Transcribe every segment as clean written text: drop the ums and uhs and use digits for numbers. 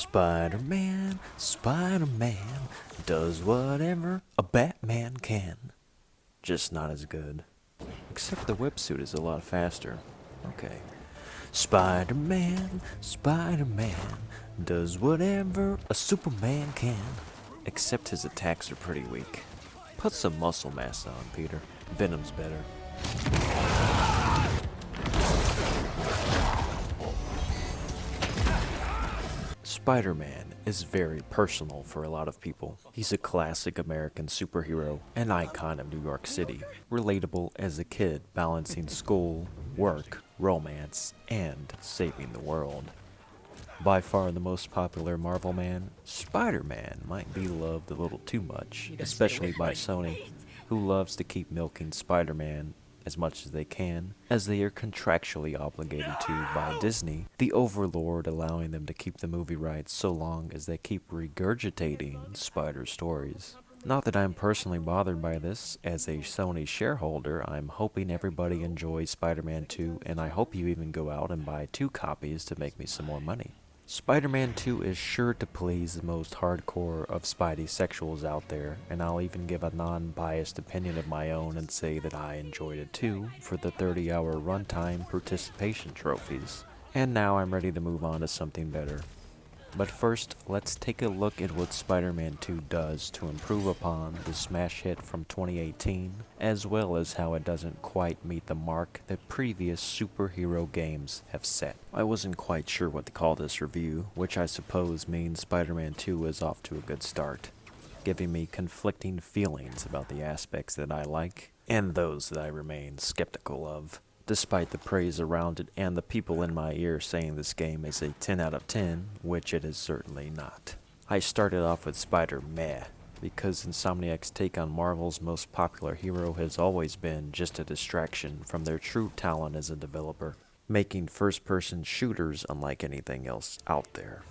Spider-Man, Spider-Man does whatever a Batman can. Just not as good. Except the whip suit is a lot faster. Okay. Spider-Man, Spider-Man does whatever a Superman can. Except his attacks are pretty weak. Put some muscle mass on, Peter. Venom's better. Spider-Man is very personal for a lot of people. He's a classic American superhero, an icon of New York City, relatable as a kid balancing school, work, romance, and saving the world. By far the most popular Marvel man, Spider-Man might be loved a little too much, especially by Sony, who loves to keep milking Spider-Man as much as they can, as they are contractually obligated to by Disney, the overlord allowing them to keep the movie rights so long as they keep regurgitating Spider stories. Not that I'm personally bothered by this. As a Sony shareholder, I'm hoping everybody enjoys Spider-Man 2, and I hope you even go out and buy 2 copies to make me some more money. Spider-Man 2 is sure to please the most hardcore of Spidey sexuals out there, and I'll even give a non-biased opinion of my own and say that I enjoyed it too for the 30-hour runtime participation trophies. And now I'm ready to move on to something better. But first, let's take a look at what Spider-Man 2 does to improve upon the smash hit from 2018, as well as how it doesn't quite meet the mark that previous superhero games have set. I wasn't quite sure what to call this review, which I suppose means Spider-Man 2 is off to a good start, giving me conflicting feelings about the aspects that I like, and those that I remain skeptical of. Despite the praise around it and the people in my ear saying this game is a 10 out of 10, which it is certainly not. I started off with Spider-Meh, because Insomniac's take on Marvel's most popular hero has always been just a distraction from their true talent as a developer, making first-person shooters unlike anything else out there.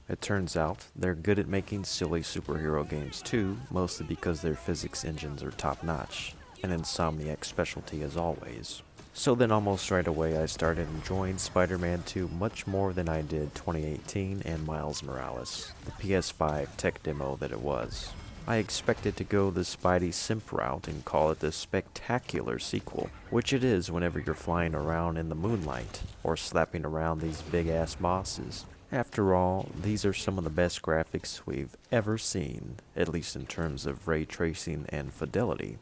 It turns out they're good at making silly superhero games too, mostly because their physics engines are top-notch, an Insomniac specialty as always. So then almost right away I started enjoying Spider-Man 2 much more than I did 2018 and Miles Morales, the PS5 tech demo that it was. I expected to go the Spidey simp route and call it the spectacular sequel, which it is whenever you're flying around in the moonlight, or slapping around these big-ass bosses. After all, these are some of the best graphics we've ever seen, at least in terms of ray tracing and fidelity.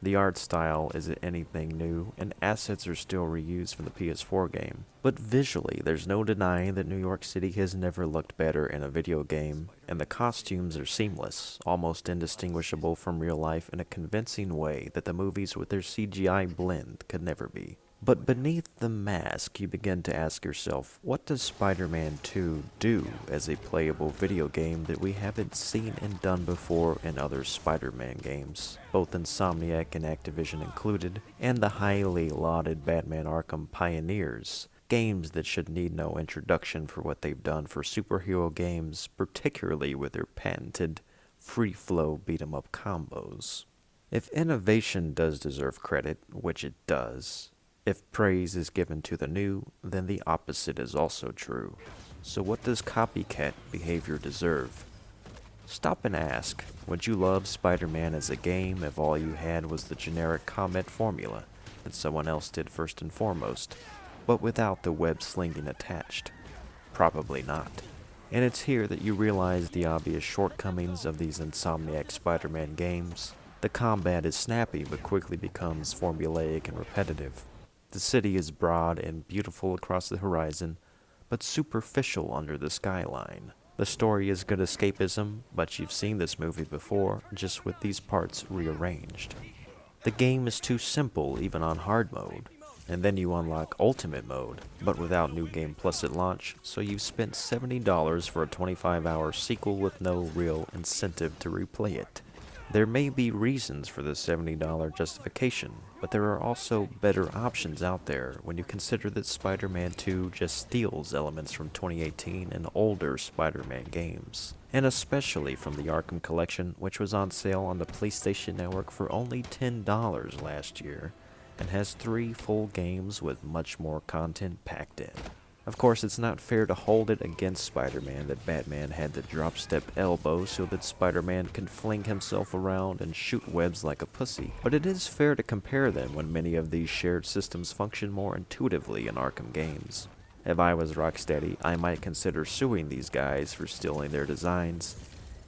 The art style isn't anything new, and assets are still reused from the PS4 game. But visually, there's no denying that New York City has never looked better in a video game, and the costumes are seamless, almost indistinguishable from real life in a convincing way that the movies with their CGI blend could never be. But beneath the mask, you begin to ask yourself, what does Spider-Man 2 do as a playable video game that we haven't seen and done before in other Spider-Man games, both Insomniac and Activision included, and the highly lauded Batman Arkham pioneers, games that should need no introduction for what they've done for superhero games, particularly with their patented free-flow beat-em-up combos. If innovation does deserve credit, which it does, if praise is given to the new, then the opposite is also true. So what does copycat behavior deserve? Stop and ask, would you love Spider-Man as a game if all you had was the generic comment formula that someone else did first and foremost, but without the web slinging attached? Probably not. And it's here that you realize the obvious shortcomings of these Insomniac Spider-Man games. The combat is snappy but quickly becomes formulaic and repetitive. The city is broad and beautiful across the horizon, but superficial under the skyline. The story is good escapism, but you've seen this movie before, just with these parts rearranged. The game is too simple even on hard mode, and then you unlock ultimate mode, but without New Game Plus at launch, so you've spent $70 for a 25-hour sequel with no real incentive to replay it. There may be reasons for the $70 justification, but there are also better options out there when you consider that Spider-Man 2 just steals elements from 2018 and older Spider-Man games, and especially from the Arkham Collection, which was on sale on the PlayStation Network for only $10 last year, and has 3 full games with much more content packed in. Of course, it's not fair to hold it against Spider-Man that Batman had the drop-step elbow so that Spider-Man can fling himself around and shoot webs like a pussy, but it is fair to compare them when many of these shared systems function more intuitively in Arkham games. If I was Rocksteady, I might consider suing these guys for stealing their designs.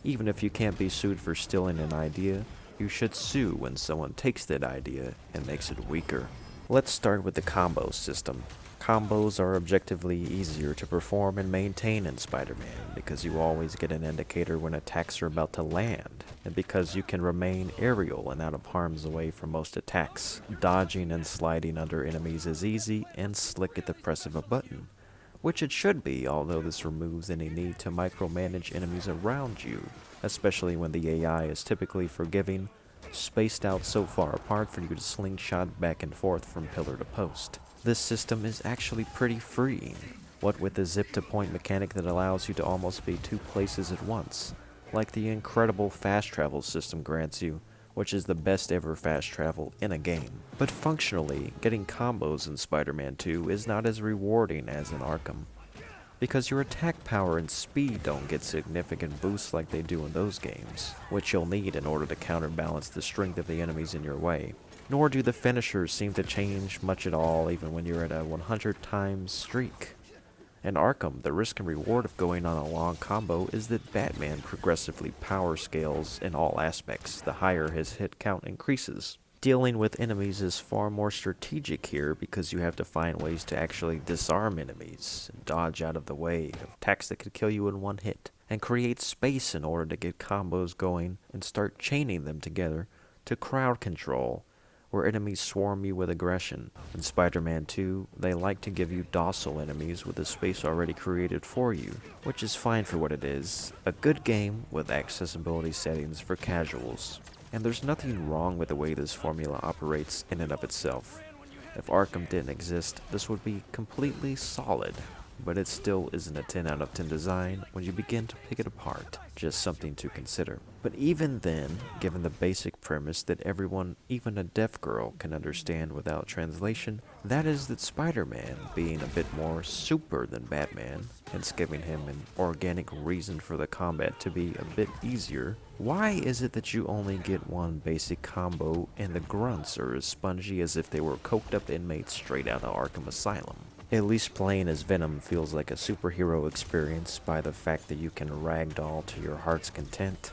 Even if you can't be sued for stealing an idea, you should sue when someone takes that idea and makes it weaker. Let's start with the combo system. Combos are objectively easier to perform and maintain in Spider-Man because you always get an indicator when attacks are about to land, and because you can remain aerial and out of harm's way from most attacks. Dodging and sliding under enemies is easy and slick at the press of a button, which it should be, although this removes any need to micromanage enemies around you, especially when the AI is typically forgiving, spaced out so far apart for you to slingshot back and forth from pillar to post. This system is actually pretty freeing, what with the zip-to-point mechanic that allows you to almost be two places at once, like the incredible fast travel system grants you, which is the best ever fast travel in a game. But functionally, getting combos in Spider-Man 2 is not as rewarding as in Arkham, because your attack power and speed don't get significant boosts like they do in those games, which you'll need in order to counterbalance the strength of the enemies in your way. Nor do the finishers seem to change much at all even when you're at a 100 times streak. In Arkham, the risk and reward of going on a long combo is that Batman progressively power scales in all aspects the higher his hit count increases. Dealing with enemies is far more strategic here because you have to find ways to actually disarm enemies and dodge out of the way of attacks that could kill you in one hit, and create space in order to get combos going and start chaining them together to crowd control, where enemies swarm you with aggression. In Spider-Man 2, they like to give you docile enemies with a space already created for you, which is fine for what it is, a good game with accessibility settings for casuals. And there's nothing wrong with the way this formula operates in and of itself. If Arkham didn't exist, this would be completely solid, but it still isn't a 10 out of 10 design when you begin to pick it apart, just something to consider. But even then, given the basic premise that everyone, even a deaf girl, can understand without translation, that is that Spider-Man, being a bit more super than Batman, hence giving him an organic reason for the combat to be a bit easier, why is it that you only get one basic combo and the grunts are as spongy as if they were coked up inmates straight out of Arkham Asylum? At least playing as Venom feels like a superhero experience by the fact that you can ragdoll to your heart's content.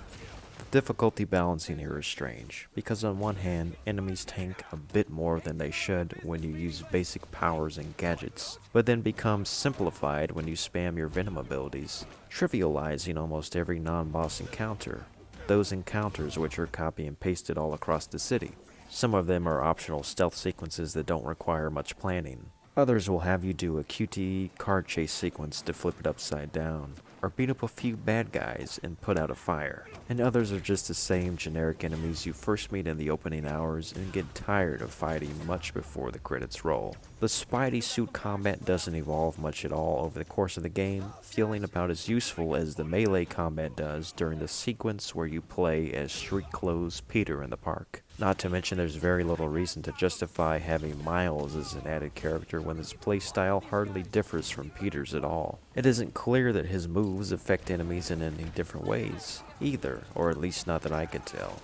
The difficulty balancing here is strange, because on one hand, enemies tank a bit more than they should when you use basic powers and gadgets, but then become simplified when you spam your Venom abilities, trivializing almost every non-boss encounter, those encounters which are copy and pasted all across the city. Some of them are optional stealth sequences that don't require much planning. Others will have you do a QTE car chase sequence to flip it upside down, or beat up a few bad guys and put out a fire. And others are just the same generic enemies you first meet in the opening hours and get tired of fighting much before the credits roll. The Spidey suit combat doesn't evolve much at all over the course of the game, feeling about as useful as the melee combat does during the sequence where you play as street clothes Peter in the park. Not to mention there's very little reason to justify having Miles as an added character when his playstyle hardly differs from Peter's at all. It isn't clear that his moves affect enemies in any different ways, either, or at least not that I could tell.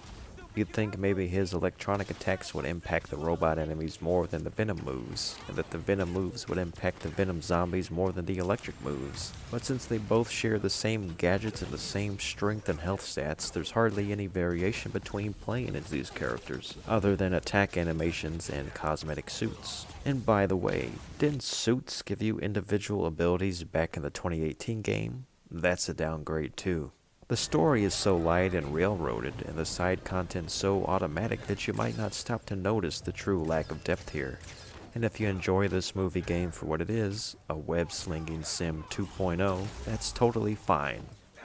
You'd think maybe his electronic attacks would impact the robot enemies more than the Venom moves, and that the Venom moves would impact the Venom zombies more than the electric moves. But since they both share the same gadgets and the same strength and health stats, there's hardly any variation between playing as these characters, other than attack animations and cosmetic suits. And by the way, didn't suits give you individual abilities back in the 2018 game? That's a downgrade too. The story is so light and railroaded, and the side content so automatic that you might not stop to notice the true lack of depth here. And if you enjoy this movie game for what it is, a web-slinging sim 2.0, that's totally fine.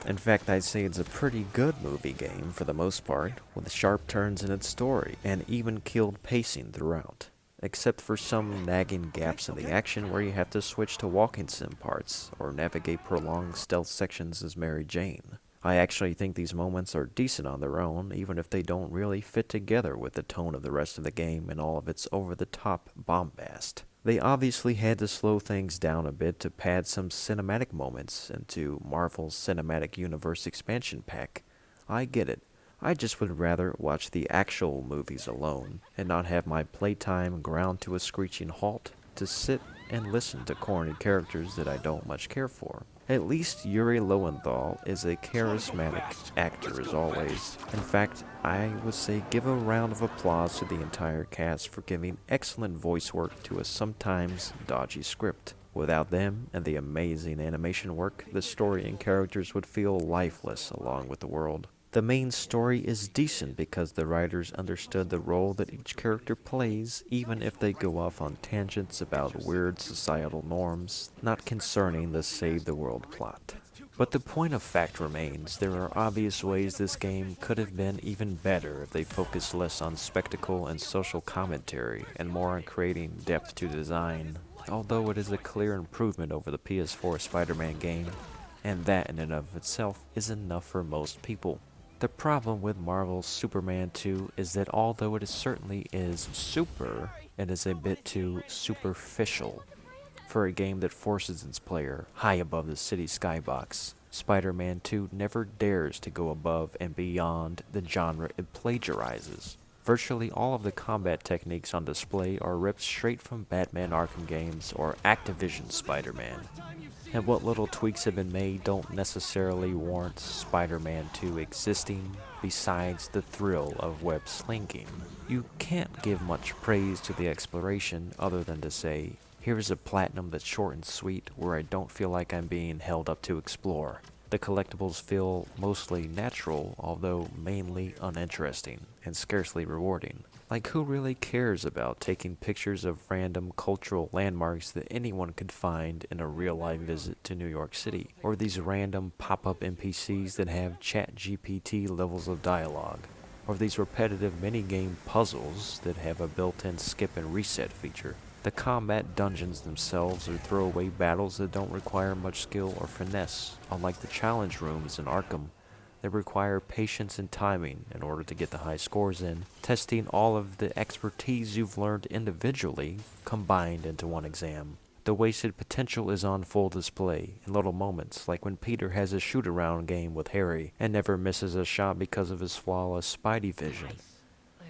In fact, I'd say it's a pretty good movie game for the most part, with sharp turns in its story, and even-keeled pacing throughout. Except for some nagging gaps in the action where you have to switch to walking sim parts, or navigate prolonged stealth sections as Mary Jane. I actually think these moments are decent on their own, even if they don't really fit together with the tone of the rest of the game and all of its over-the-top bombast. They obviously had to slow things down a bit to pad some cinematic moments into Marvel's Cinematic Universe expansion pack. I get it. I just would rather watch the actual movies alone and not have my playtime ground to a screeching halt to sit and listen to corny characters that I don't much care for. At least Yuri Lowenthal is a charismatic actor as always. In fact, I would say give a round of applause to the entire cast for giving excellent voice work to a sometimes dodgy script. Without them and the amazing animation work, the story and characters would feel lifeless along with the world. The main story is decent because the writers understood the role that each character plays, even if they go off on tangents about weird societal norms, not concerning the Save the World plot. But the point of fact remains, there are obvious ways this game could have been even better if they focused less on spectacle and social commentary, and more on creating depth to design. Although it is a clear improvement over the PS4 Spider-Man game, and that in and of itself is enough for most people. The problem with Marvel's Superman 2 is that although it certainly is super, it is a bit too superficial for a game that forces its player high above the city skybox. Spider-Man 2 never dares to go above and beyond the genre it plagiarizes. Virtually all of the combat techniques on display are ripped straight from Batman Arkham games or Activision Spider-Man. And what little tweaks have been made don't necessarily warrant Spider-Man 2 existing besides the thrill of web slinging. You can't give much praise to the exploration other than to say, here's a platinum that's short and sweet where I don't feel like I'm being held up to explore. The collectibles feel mostly natural, although mainly uninteresting and scarcely rewarding. Like, who really cares about taking pictures of random cultural landmarks that anyone could find in a real-life visit to New York City? Or these random pop-up NPCs that have ChatGPT levels of dialogue? Or these repetitive minigame puzzles that have a built-in skip and reset feature? The combat dungeons themselves are throwaway battles that don't require much skill or finesse, unlike the challenge rooms in Arkham. They require patience and timing in order to get the high scores in, testing all of the expertise you've learned individually combined into one exam. The wasted potential is on full display in little moments, like when Peter has a shoot-around game with Harry and never misses a shot because of his flawless Spidey vision.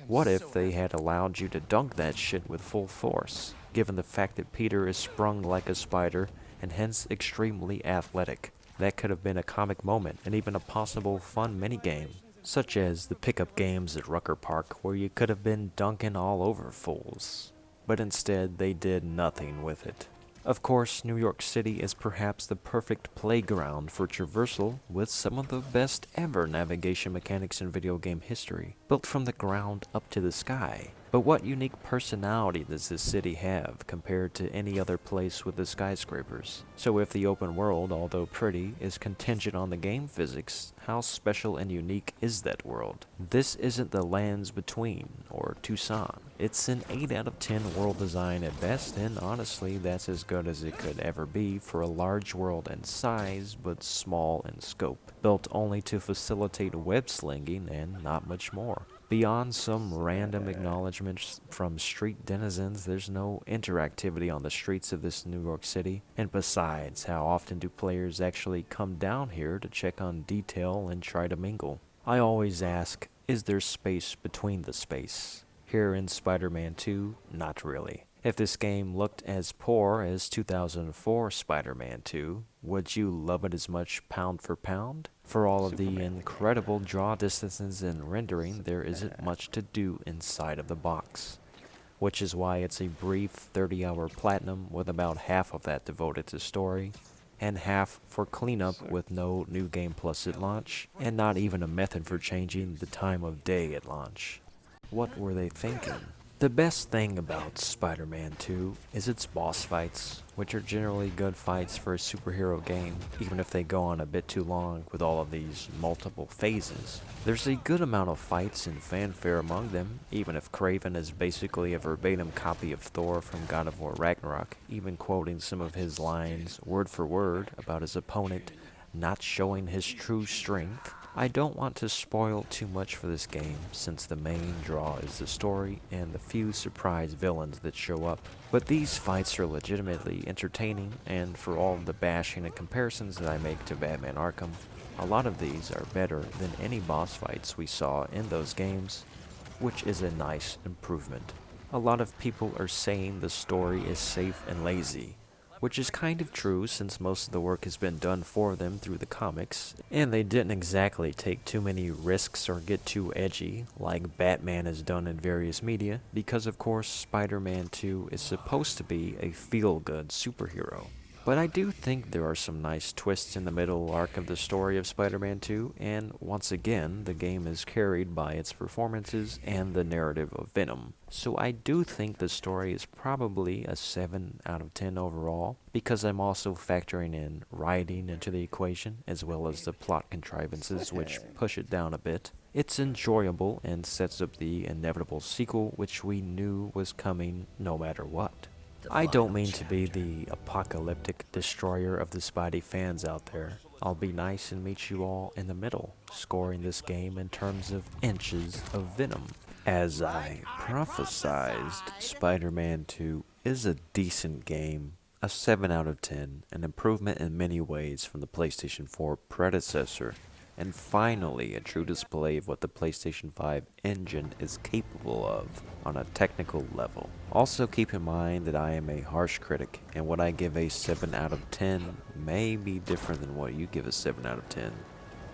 What if they had allowed you to dunk that shit with full force, given the fact that Peter is sprung like a spider and hence extremely athletic? That could have been a comic moment and even a possible fun minigame, such as the pickup games at Rucker Park where you could have been dunking all over fools. But instead, they did nothing with it. Of course, New York City is perhaps the perfect playground for traversal with some of the best ever navigation mechanics in video game history, built from the ground up to the sky. But what unique personality does this city have compared to any other place with the skyscrapers? So if the open world, although pretty, is contingent on the game physics, how special and unique is that world? This isn't the Lands Between, or Tucson. It's an 8 out of 10 world design at best, and honestly that's as good as it could ever be for a large world in size, but small in scope, built only to facilitate web slinging and not much more. Beyond some random acknowledgments from street denizens, there's no interactivity on the streets of this New York City. And besides, how often do players actually come down here to check on detail and try to mingle? I always ask, is there space between the space? Here in Spider-Man 2, not really. If this game looked as poor as 2004 Spider-Man 2, would you love it as much pound for pound? For all of the incredible draw distances and rendering, there isn't much to do inside of the box. Which is why it's a brief 30-hour platinum with about half of that devoted to story, and half for cleanup with no New Game Plus at launch, and not even a method for changing the time of day at launch. What were they thinking? The best thing about Spider-Man 2 is its boss fights, which are generally good fights for a superhero game, even if they go on a bit too long with all of these multiple phases. There's a good amount of fights and fanfare among them, even if Kraven is basically a verbatim copy of Thor from God of War Ragnarok, even quoting some of his lines word for word about his opponent not showing his true strength. I don't want to spoil too much for this game, since the main draw is the story and the few surprise villains that show up. But these fights are legitimately entertaining, and for all of the bashing and comparisons that I make to Batman Arkham, a lot of these are better than any boss fights we saw in those games, which is a nice improvement. A lot of people are saying the story is safe and lazy, which is kind of true since most of the work has been done for them through the comics, and they didn't exactly take too many risks or get too edgy like Batman has done in various media, because of course Spider-Man 2 is supposed to be a feel-good superhero. But I do think there are some nice twists in the middle arc of the story of Spider-Man 2, and once again, the game is carried by its performances and the narrative of Venom. So I do think the story is probably a 7 out of 10 overall, because I'm also factoring in writing into the equation, as well as the plot contrivances which push it down a bit. It's enjoyable and sets up the inevitable sequel which we knew was coming no matter what. I don't mean to be the apocalyptic destroyer of the Spidey fans out there. I'll be nice and meet you all in the middle, scoring this game in terms of inches of venom. As I prophesized, Spider-Man 2 is a decent game, a 7 out of 10, an improvement in many ways from the PlayStation 4 predecessor, and finally a true display of what the PlayStation 5 engine is capable of on a technical level. Also keep in mind that I am a harsh critic, and what I give a 7 out of 10 may be different than what you give a 7 out of 10,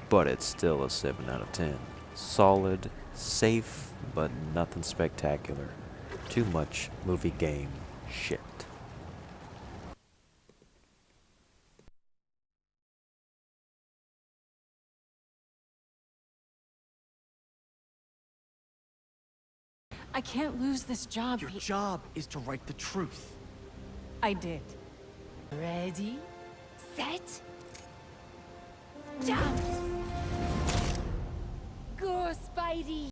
but it's still a 7 out of 10. Solid, safe, but nothing spectacular. Too much movie game shit. I can't lose this job. Your job is to write the truth. I did. Ready, set, jump! Go, Spidey!